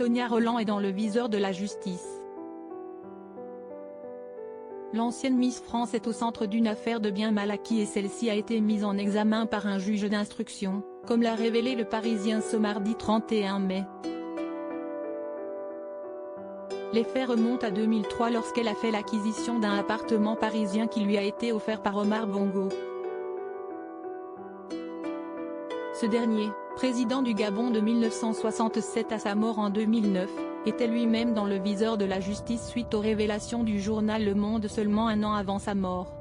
Sonia Rolland est dans le viseur de la justice. L'ancienne Miss France est au centre d'une affaire de biens mal acquis et celle-ci a été mise en examen par un juge d'instruction, comme l'a révélé Le Parisien ce mardi 31 mai. Les faits remontent à 2003 lorsqu'elle a fait l'acquisition d'un appartement parisien qui lui a été offert par Omar Bongo. Ce dernier, président du Gabon de 1967 à sa mort en 2009, était lui-même dans le viseur de la justice suite aux révélations du journal Le Monde seulement un an avant sa mort.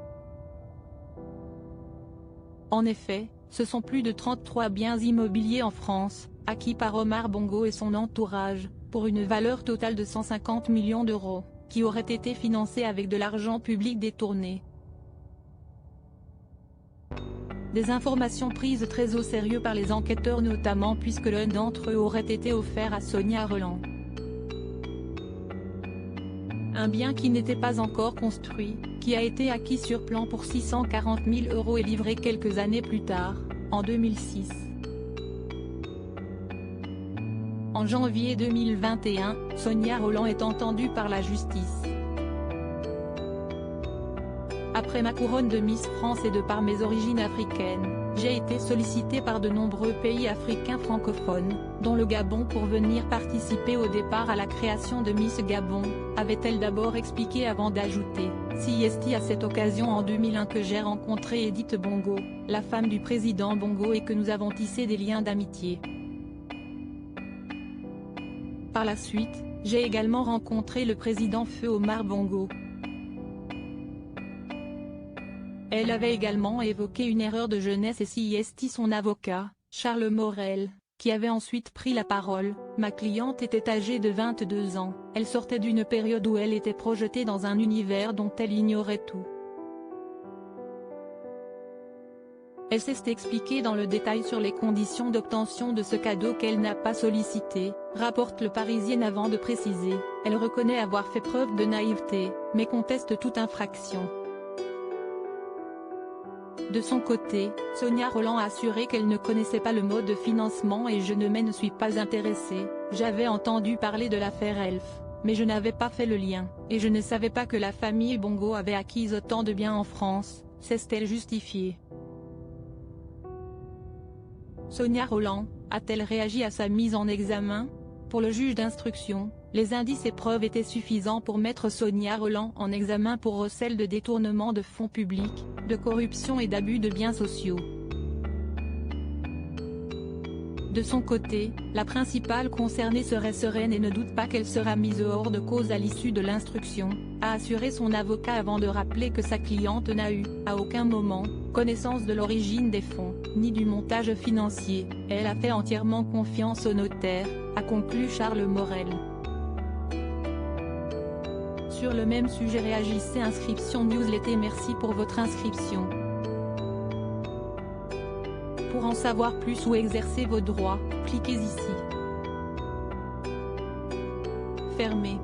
En effet, ce sont plus de 33 biens immobiliers en France, acquis par Omar Bongo et son entourage, pour une valeur totale de 150 millions d'euros, qui auraient été financés avec de l'argent public détourné. Des informations prises très au sérieux par les enquêteurs notamment puisque l'un d'entre eux aurait été offert à Sonia Rolland. Un bien qui n'était pas encore construit, qui a été acquis sur plan pour 640 000 euros et livré quelques années plus tard, en 2006. En janvier 2021, Sonia Rolland est entendue par la justice. Après ma couronne de Miss France et de par mes origines africaines, j'ai été sollicitée par de nombreux pays africains francophones, dont le Gabon pour venir participer au départ à la création de Miss Gabon, avait-elle d'abord expliqué avant d'ajouter, c'est à cette occasion en 2001 que j'ai rencontré Edith Bongo, la femme du président Bongo et que nous avons tissé des liens d'amitié. Par la suite, j'ai également rencontré le président Feu Omar Bongo. Elle avait également évoqué une erreur de jeunesse et son avocat, Charles Morel, qui avait ensuite pris la parole. Ma cliente était âgée de 22 ans, elle sortait d'une période où elle était projetée dans un univers dont elle ignorait tout. Elle s'est expliquée dans le détail sur les conditions d'obtention de ce cadeau qu'elle n'a pas sollicité, rapporte Le Parisien avant de préciser, elle reconnaît avoir fait preuve de naïveté, mais conteste toute infraction. De son côté, Sonia Rolland a assuré qu'elle ne connaissait pas le mode de financement et je ne me suis pas intéressée, j'avais entendu parler de l'affaire Elf, mais je n'avais pas fait le lien, et je ne savais pas que la famille Bongo avait acquis autant de biens en France, s'est-elle justifiée. Sonia Rolland, a-t-elle réagi à sa mise en examen? Pour le juge d'instruction, les indices et preuves étaient suffisants pour mettre Sonia Rolland en examen pour recel de détournement de fonds publics, de corruption et d'abus de biens sociaux. De son côté, la principale concernée serait sereine et ne doute pas qu'elle sera mise hors de cause à l'issue de l'instruction, a assuré son avocat avant de rappeler que sa cliente n'a eu, à aucun moment, connaissance de l'origine des fonds, ni du montage financier, elle a fait entièrement confiance au notaire, a conclu Charles Morel. Sur le même sujet réagissez Inscription Newsletter. Merci pour votre inscription. Pour en savoir plus ou exercer vos droits, cliquez ici. Fermé.